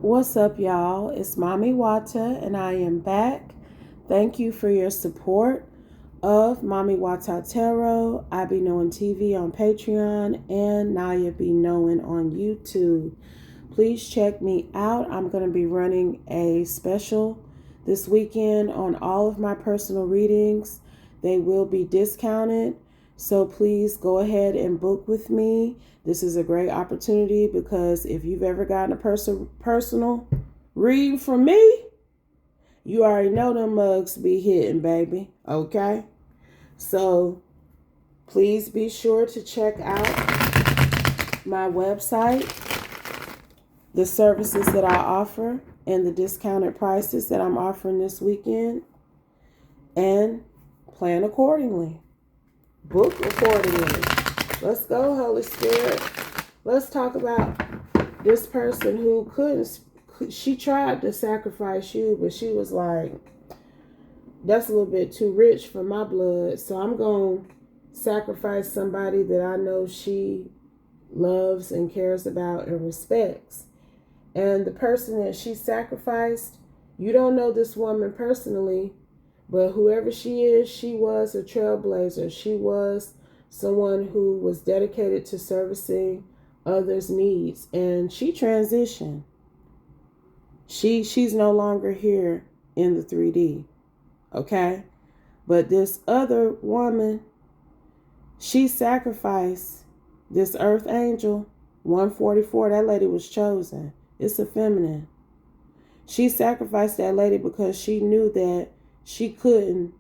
What's up, y'all? It's Mommy Wata, and I am back. Thank you for your support of Mommy Wata Tarot. I Be Knowing TV on Patreon and Naya Be Knowing on YouTube. Please check me out. I'm going to be running a special this weekend on all of my personal readings. They will be discounted, so please go ahead and book with me. This is a great opportunity because if you've ever gotten a personal read from me, you already know them mugs be hitting, baby. Okay? So please be sure to check out my website, the services that I offer, and the discounted prices that I'm offering this weekend, and plan accordingly. Book accordingly. Let's go, Holy Spirit. Let's talk about this person who she tried to sacrifice you, but she was like, that's a little bit too rich for my blood, so I'm going to sacrifice somebody that I know she loves and cares about and respects. And the person that she sacrificed, you don't know this woman personally, but whoever she is, she was a trailblazer. She was someone who was dedicated to servicing others' needs. And she transitioned. She's no longer here in the 3D. Okay? But this other woman, she sacrificed this earth angel, 144. That lady was chosen. It's a feminine. She sacrificed that lady because she knew that she couldn't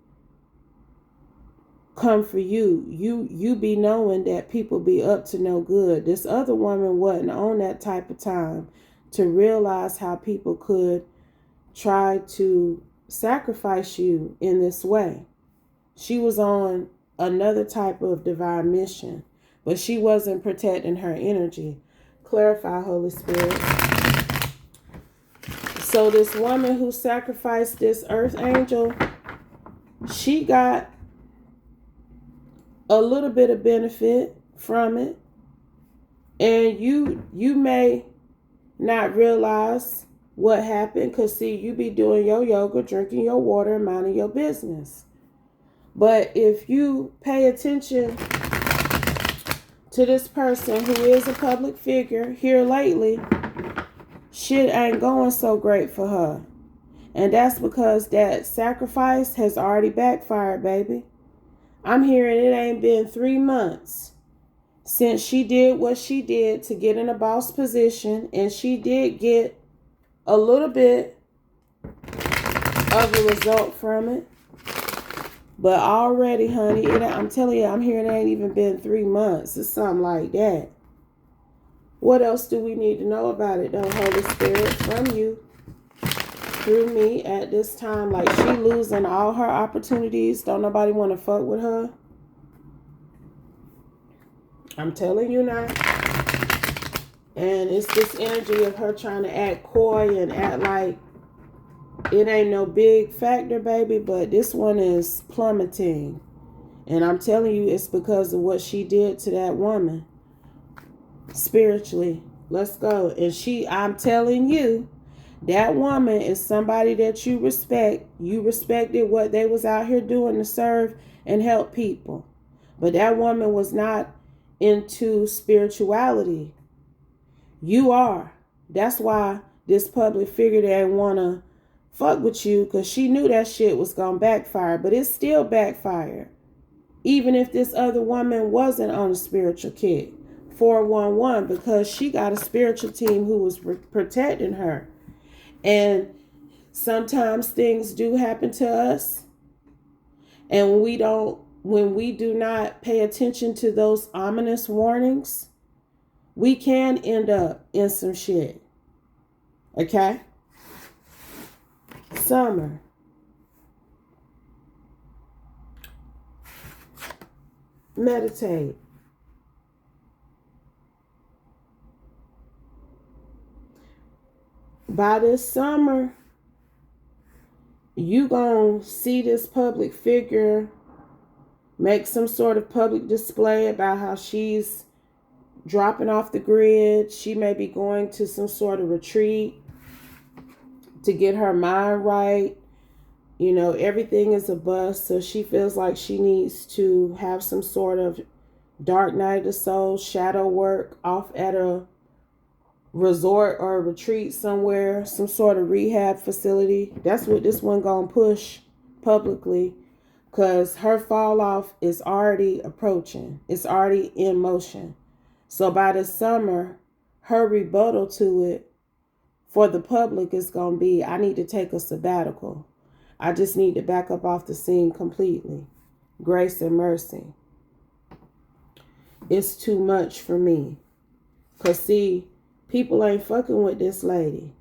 come for you. You be knowing that people be up to no good. This other woman wasn't on that type of time to realize how people could try to sacrifice you in this way. She was on another type of divine mission, but she wasn't protecting her energy. Clarify, Holy Spirit. So this woman who sacrificed this earth angel, she got a little bit of benefit from it. And you may not realize what happened because, see, you be doing your yoga, drinking your water, and minding your business. But if you pay attention to this person who is a public figure here lately, shit ain't going so great for her. And that's because that sacrifice has already backfired, baby. I'm hearing it ain't been 3 months since she did what she did to get in a boss position, and she did get a little bit of a result from it. But already, honey, I'm telling you, I'm hearing it ain't even been 3 months. It's something like that. What else do we need to know about it, though, Holy Spirit, from you, through me at this time? Like, she losing all her opportunities. Don't nobody want to fuck with her. I'm telling you now. And it's this energy of her trying to act coy and act like it ain't no big factor, baby. But this one is plummeting. And I'm telling you, it's because of what she did to that woman. Spiritually. Let's go. And I'm telling you, that woman is somebody that you respect. You respected what they was out here doing to serve and help people. But that woman was not into spirituality. You are. That's why this public figure didn't want to fuck with you, because she knew that shit was going to backfire. But it still backfired. Even if this other woman wasn't on a spiritual kick. 411, because she got a spiritual team who was protecting her. And sometimes things do happen to us, and when we do not pay attention to those ominous warnings, we can end up in some shit. Okay? Summer. Meditate. By this summer, you gonna see this public figure make some sort of public display about how she's dropping off the grid. She may be going to some sort of retreat. to get her mind right. You know, everything is a bust. So she feels like she needs to have some sort of dark night of the soul, shadow work off at a resort or a retreat somewhere, some sort of rehab facility. That's what this one gonna push publicly, because her fall off is already approaching. It's already in motion. So by the summer, her rebuttal to it for the public is gonna be, I need to take a sabbatical. I just need to back up off the scene completely. Grace and mercy. It's too much for me. Because see, people ain't fucking with this lady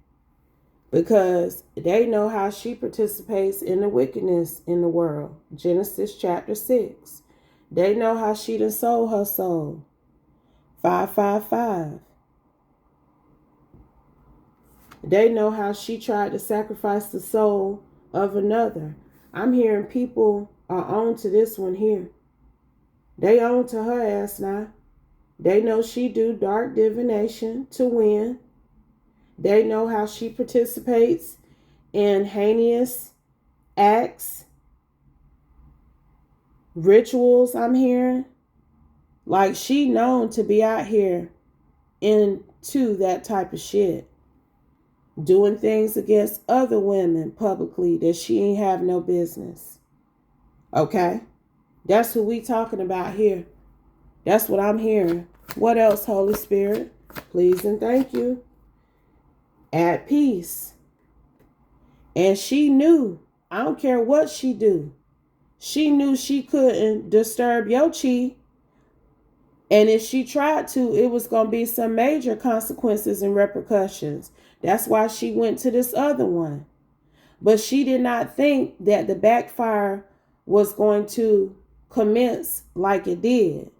because they know how she participates in the wickedness in the world. Genesis chapter 6. They know how she done sold her soul. 555. They know how she tried to sacrifice the soul of another. I'm hearing people are on to this one here. They on to her ass now. They know she do dark divination to win. They know how she participates in heinous acts, rituals, I'm hearing. Like she known to be out here into that type of shit. Doing things against other women publicly that she ain't have no business. Okay? That's who we talking about here. That's what I'm hearing. What else, Holy Spirit? Please and thank you. At peace. And she knew, I don't care what she do, she knew she couldn't disturb your chi. And if she tried to, it was going to be some major consequences and repercussions. That's why she went to this other one. But she did not think that the backfire was going to commence like it did.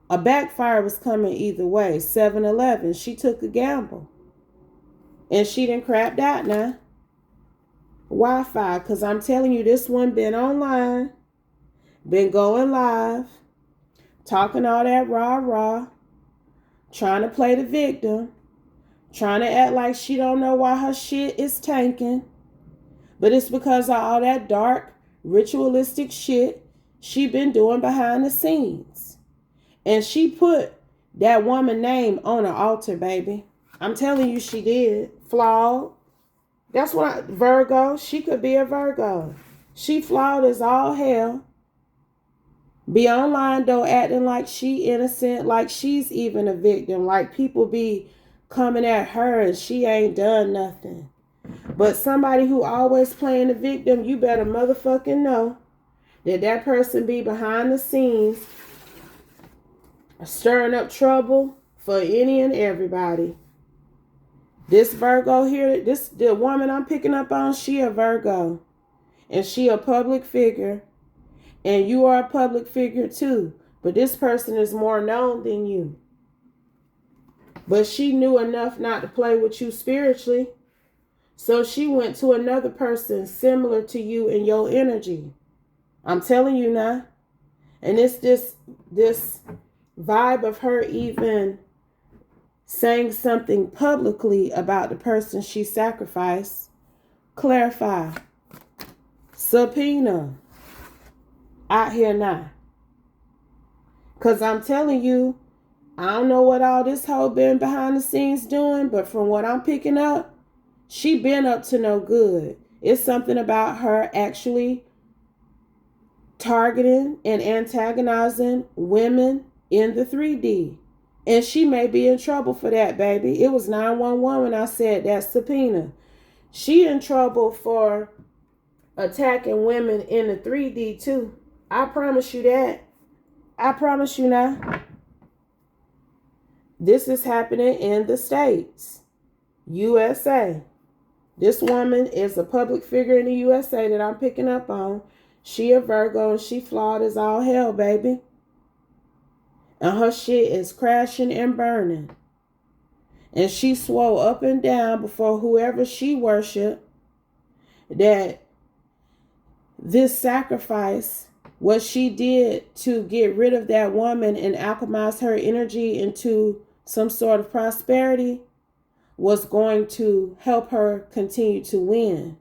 A backfire was coming either way. 7-Eleven, she took a gamble. And she done crapped out now. Wi-Fi, because I'm telling you, this one been online, been going live, talking all that rah-rah, trying to play the victim, trying to act like she don't know why her shit is tanking. But it's because of all that dark, ritualistic shit she been doing behind the scenes. And she put that woman name on her altar, baby. I'm telling you, she did. Flawed. That's what Virgo. She could be a Virgo. She flawed as all hell. Be online though, acting like she innocent, like she's even a victim, like people be coming at her and she ain't done nothing. But somebody who always playing the victim, you better motherfucking know that that person be behind the scenes stirring up trouble for any and everybody. This Virgo here, the woman I'm picking up on, she a Virgo. And she a public figure. And you are a public figure too. But this person is more known than you. But she knew enough not to play with you spiritually. So she went to another person similar to you in your energy. I'm telling you now. And it's this vibe of her even saying something publicly about the person she sacrificed. Clarify. Subpoena. Out here now. Because I'm telling you, I don't know what all this hoe been behind the scenes doing, but from what I'm picking up, she been up to no good. It's something about her actually targeting and antagonizing women in the 3D. And she may be in trouble for that, baby. It was 911 when I said that subpoena. She in trouble for attacking women in the 3D too. I promise you that. I promise you now. This is happening in the States. USA. This woman is a public figure in the USA that I'm picking up on. She a Virgo and she flawed as all hell, baby. And her shit is crashing and burning. And she swore up and down before whoever she worshiped that this sacrifice, what she did to get rid of that woman and alchemize her energy into some sort of prosperity, was going to help her continue to win.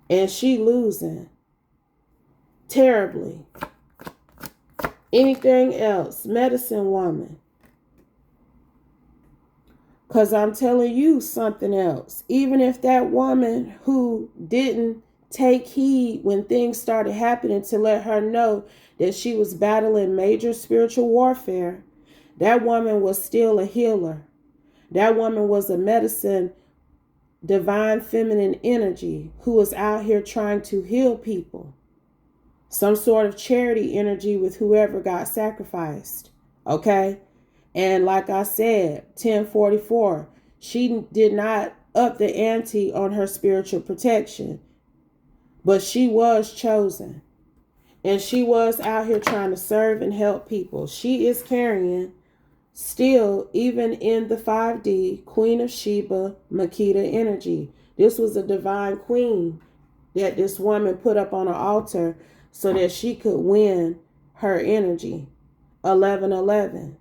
And she losing terribly. Anything else? Medicine woman. Because I'm telling you something else. Even if that woman who didn't take heed when things started happening to let her know that she was battling major spiritual warfare, that woman was still a healer. That woman was a medicine, divine feminine energy who was out here trying to heal people. Some sort of charity energy with whoever got sacrificed. Okay? And like I said, 1044, she did not up the ante on her spiritual protection. But she was chosen. And she was out here trying to serve and help people. She is carrying still, even in the 5D, Queen of Sheba, Makeda energy. This was a divine queen that this woman put up on an altar so that she could win her energy. 1111.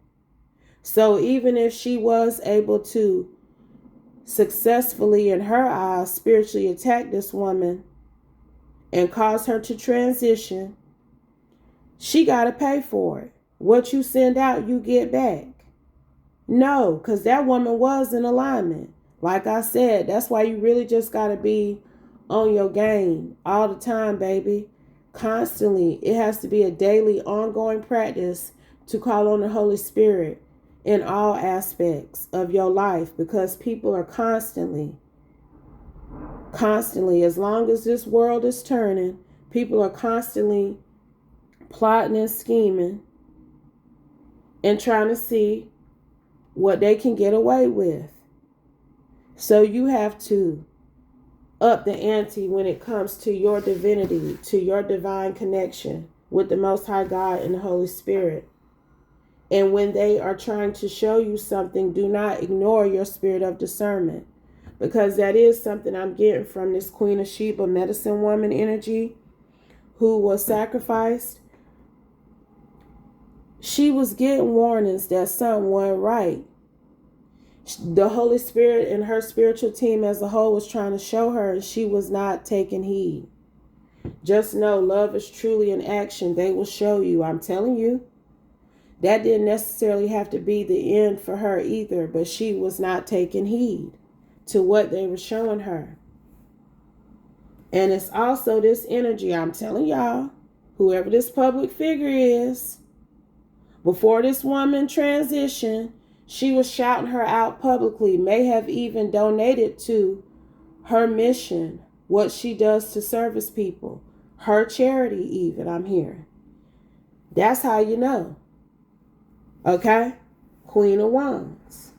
So even if she was able to successfully, in her eyes, spiritually attack this woman and cause her to transition, she got to pay for it. What you send out, you get back. No, because that woman was in alignment. Like I said, that's why you really just got to be on your game all the time, baby. Constantly. It has to be a daily, ongoing practice to call on the Holy Spirit in all aspects of your life, because people are constantly, as long as this world is turning, people are constantly plotting and scheming and trying to see what they can get away with. So you have to up the ante when it comes to your divinity, to your divine connection with the Most High God and the Holy Spirit. And when they are trying to show you something, do not ignore your spirit of discernment, because that is something I'm getting from this Queen of Sheba medicine woman energy who was sacrificed. She was getting warnings that something wasn't right. The Holy Spirit and her spiritual team as a whole was trying to show her, and she was not taking heed. Just know love is truly an action. They will show you. I'm telling you. That didn't necessarily have to be the end for her either, but she was not taking heed to what they were showing her. And it's also this energy, I'm telling y'all, whoever this public figure is, before this woman transitioned, she was shouting her out publicly, may have even donated to her mission, what she does to service people, her charity even, I'm hearing. That's how you know. Okay? Queen of Wands.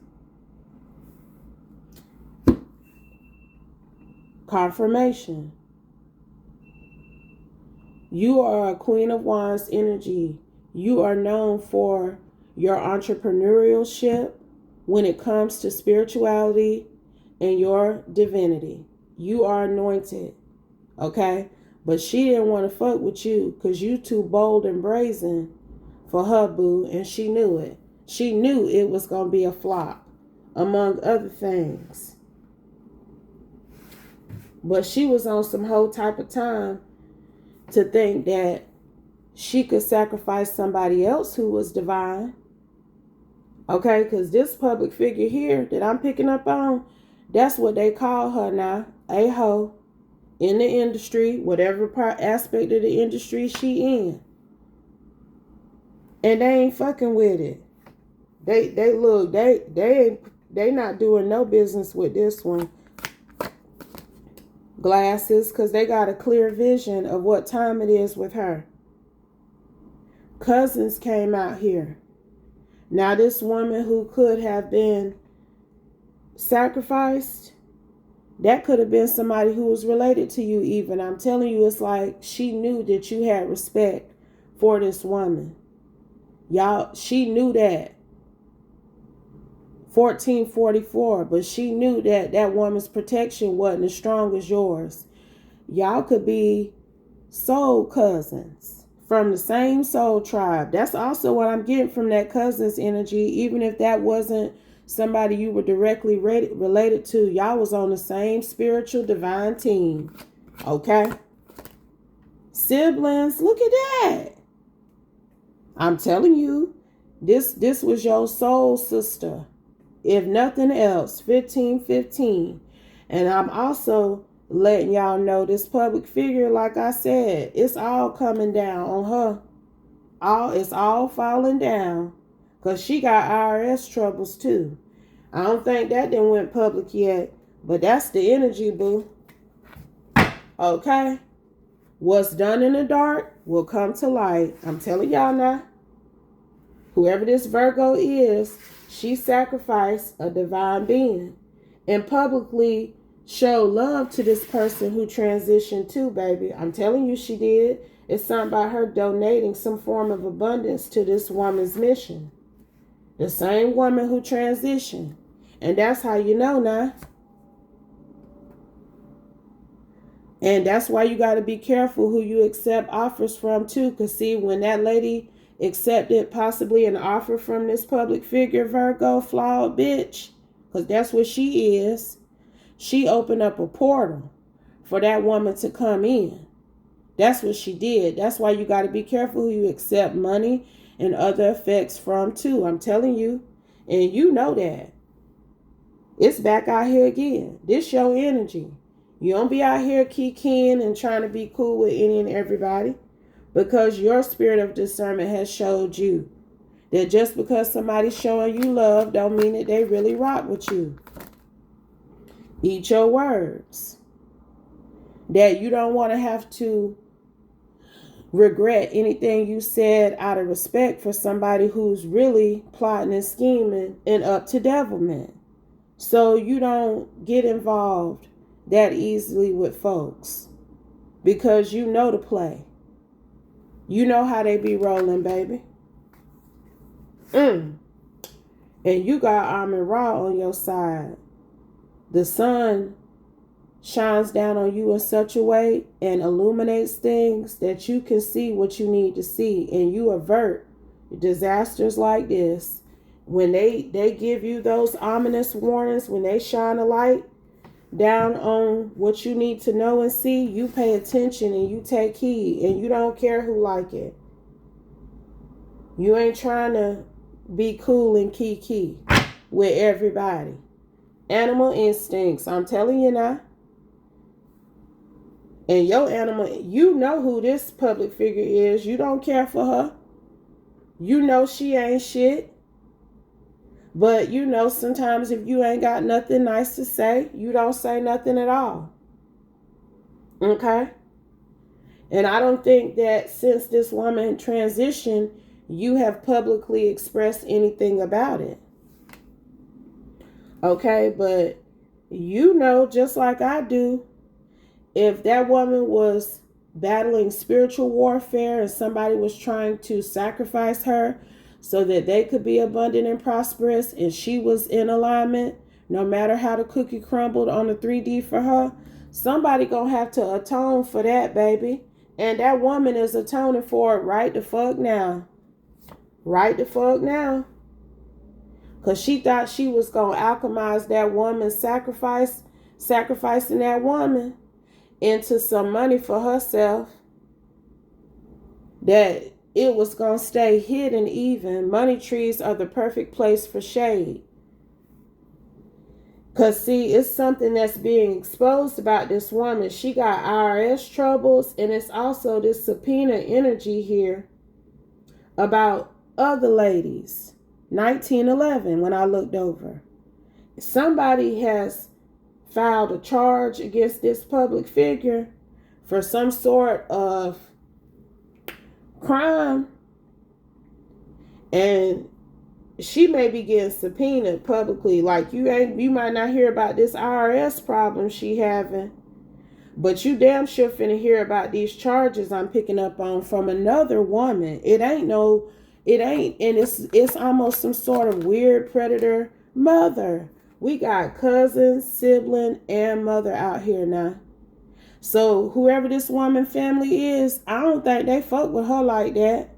Confirmation. You are a Queen of Wands energy. You are known for your entrepreneurship when it comes to spirituality and your divinity. You are anointed. Okay? But she didn't want to fuck with you because you too bold and brazen for her, boo, and she knew it. She knew it was going to be a flop, among other things. But she was on some whole type of time to think that she could sacrifice somebody else who was divine. Okay, because this public figure here that I'm picking up on, that's what they call her now, a hoe in the industry, whatever aspect of the industry she in. And they ain't fucking with it. They not doing no business with this one. Glasses, because they got a clear vision of what time it is with her. Cousins came out here. Now this woman who could have been sacrificed, that could have been somebody who was related to you even. I'm telling you, it's like she knew that you had respect for this woman. Y'all, she knew that. 1444, but she knew that that woman's protection wasn't as strong as yours. Y'all could be soul cousins from the same soul tribe. That's also what I'm getting from that cousin's energy, even if that wasn't somebody you were directly related to. Y'all was on the same spiritual divine team. Okay? Siblings, look at that. I'm telling you, this was your soul sister. If nothing else, 1515. And I'm also letting y'all know this public figure, like I said, it's all coming down on her. It's all falling down. Because she got IRS troubles too. I don't think that didn't went public yet. But that's the energy, boo. Okay? What's done in the dark will come to light. I'm telling y'all now. Whoever this Virgo is, she sacrificed a divine being and publicly showed love to this person who transitioned too, baby. I'm telling you she did. It's something about her donating some form of abundance to this woman's mission. The same woman who transitioned. And that's how you know now. And that's why you got to be careful who you accept offers from too. Because see, when that lady accepted possibly an offer from this public figure, Virgo, flawed bitch, because that's what she is, she opened up a portal for that woman to come in. That's what she did. That's why you got to be careful who you accept money and other effects from too. I'm telling you. And you know that. It's back out here again. This your energy. You don't be out here kikiing and trying to be cool with any and everybody, because your spirit of discernment has showed you that just because somebody's showing you love don't mean that they really rock with you. Eat your words. That you don't want to have to regret anything you said out of respect for somebody who's really plotting and scheming and up to devilment. So you don't get involved that easily with folks, because you know the play. You know how they be rolling, baby. And you got Amun Ra on your side. The sun shines down on you in such a way and illuminates things that you can see what you need to see, and you avert disasters like this. When they give you those ominous warnings, when they shine a light down on what you need to know and see, you pay attention and you take heed, and you don't care who like it. You ain't trying to be cool and kiki with everybody. Animal instincts, I'm telling you now. And your animal, you know who this public figure is. You don't care for her. You know she ain't shit. But you know, sometimes if you ain't got nothing nice to say, you don't say nothing at all. Okay? And I don't think that since this woman transitioned, you have publicly expressed anything about it. Okay? But you know, just like I do, if that woman was battling spiritual warfare and somebody was trying to sacrifice her so that they could be abundant and prosperous, and she was in alignment, no matter how the cookie crumbled on the 3D for her, somebody gonna have to atone for that, baby. And that woman is atoning for it right the fuck now. Right the fuck now. Because she thought she was gonna alchemize that woman's sacrificing that woman into some money for herself, that it was going to stay hidden even. Money trees are the perfect place for shade. Because, see, it's something that's being exposed about this woman. She got IRS troubles, and it's also this subpoena energy here about other ladies. 1911, when I looked over. Somebody has filed a charge against this public figure for some sort of crime, and she may be getting subpoenaed publicly. Like you might not hear about this IRS problem she having, but you damn sure finna hear about these charges I'm picking up on from another woman. It ain't, and it's almost some sort of weird predator mother. We got cousin, sibling, and mother out here now. So whoever this woman family is, I don't think they fuck with her like that.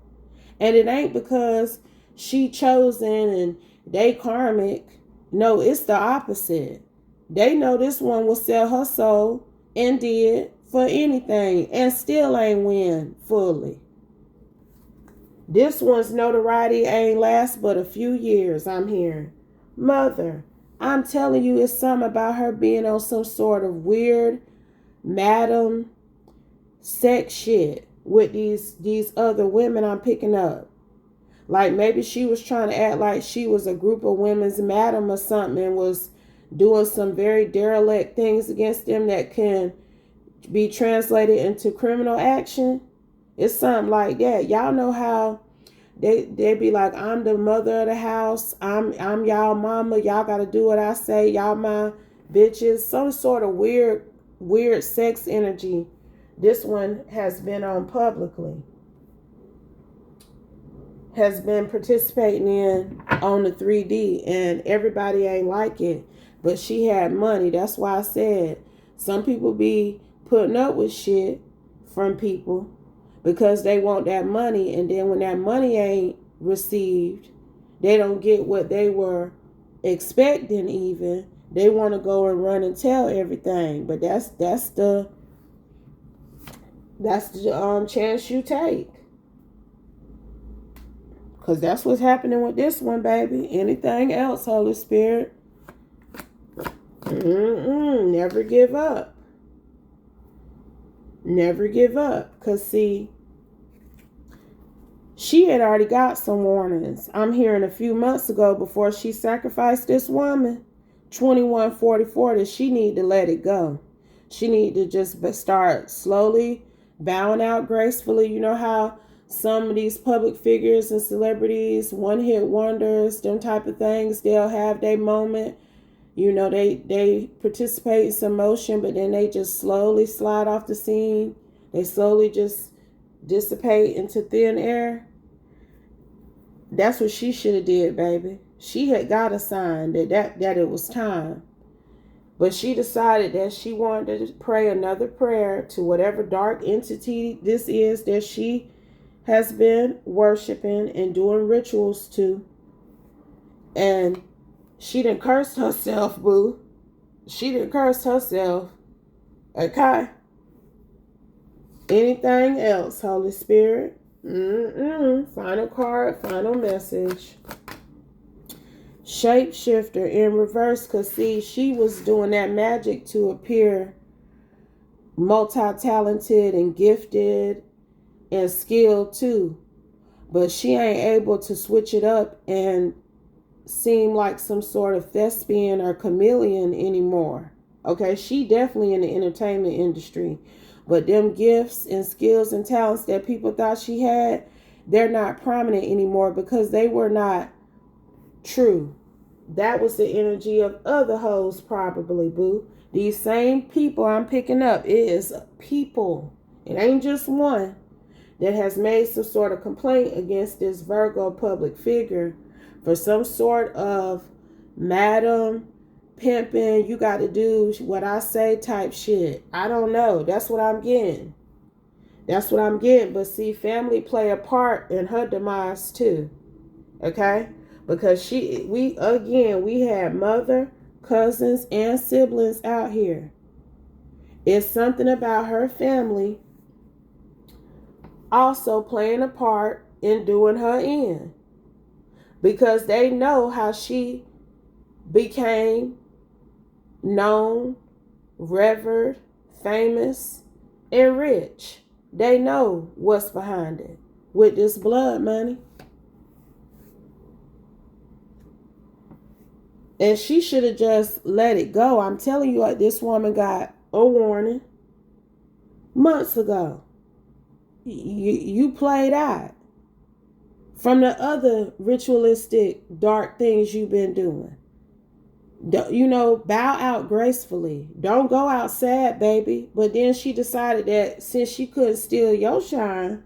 And it ain't because she chosen and they karmic. No, it's the opposite. They know this one will sell her soul and did for anything and still ain't win fully. This one's notoriety ain't last but a few years, I'm hearing. Mother, I'm telling you, it's something about her being on some sort of weird madam sex shit with these other women I'm picking up. Like maybe she was trying to act like she was a group of women's madam or something and was doing some very derelict things against them that can be translated into criminal action. It's something like that. Y'all know how they be like, I'm the mother of the house. I'm y'all mama. Y'all gotta do what I say. Y'all my bitches. Some sort of weird sex energy. This one has been on publicly. Has been participating in on the 3D, and everybody ain't like it. But she had money. That's why I said some people be putting up with shit from people because they want that money, and then when that money ain't received, they don't get what they were expecting. Even they want to go and run and tell everything. But that's the chance you take. Because that's what's happening with this one, baby. Anything else, Holy Spirit? Never give up. Never give up. Because, see, she had already got some warnings. I'm hearing a few months ago before she sacrificed this woman, 2144, that she need to let it go. She need to just start slowly bowing out gracefully. You know how some of these public figures and celebrities, one-hit wonders, them type of things, they'll have their moment. You know, they participate in some motion, but then they just slowly slide off the scene. They slowly just dissipate into thin air. That's what she should have did, baby. She had got a sign that it was time. But she decided that she wanted to pray another prayer to whatever dark entity this is that she has been worshiping and doing rituals to. And she done cursed herself, boo. She done cursed herself. Okay? Anything else, Holy Spirit? Final card, final message. Shapeshifter in reverse, because see, she was doing that magic to appear multi-talented and gifted and skilled too. But she ain't able to switch it up and seem like some sort of thespian or chameleon anymore. Okay, she definitely in the entertainment industry. But them gifts and skills and talents that people thought she had, they're not prominent anymore because they were not true. That was the energy of other hoes probably, boo. These same people I'm picking up, it is people. It ain't just one that has made some sort of complaint against this Virgo public figure for some sort of madam pimping, you got to do what I say type shit. I don't know. That's what I'm getting. But see, family play a part in her demise too. Okay? Because we had mother, cousins, and siblings out here. It's something about her family also playing a part in doing her in. Because they know how she became known, revered, famous, and rich. They know what's behind it with this blood money. And she should have just let it go. I'm telling you, like, this woman got a warning months ago. You played out from the other ritualistic dark things you've been doing. Bow out gracefully. Don't go out sad, baby. But then she decided that since she couldn't steal your shine,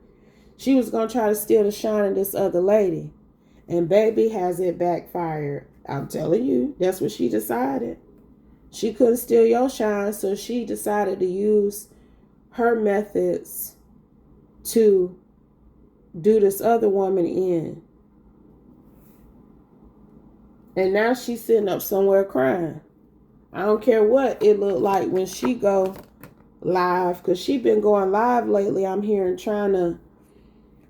she was going to try to steal the shine of this other lady. And baby, has it backfired. I'm telling you, that's what she decided. She couldn't steal your shine, so she decided to use her methods to do this other woman in. And now she's sitting up somewhere crying. I don't care what it looked like when she go live, because she been going live lately. I'm hearing trying to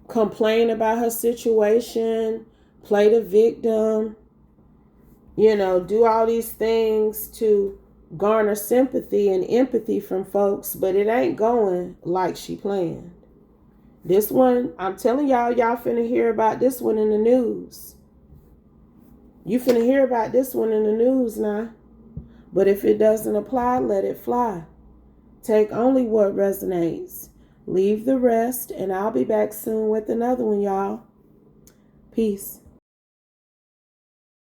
complain about her situation, play the victim, do all these things to garner sympathy and empathy from folks, but it ain't going like she planned. This one, I'm telling y'all finna hear about this one in the news. You finna hear about this one in the news now. But if it doesn't apply, let it fly. Take only what resonates. Leave the rest, and I'll be back soon with another one, y'all. Peace.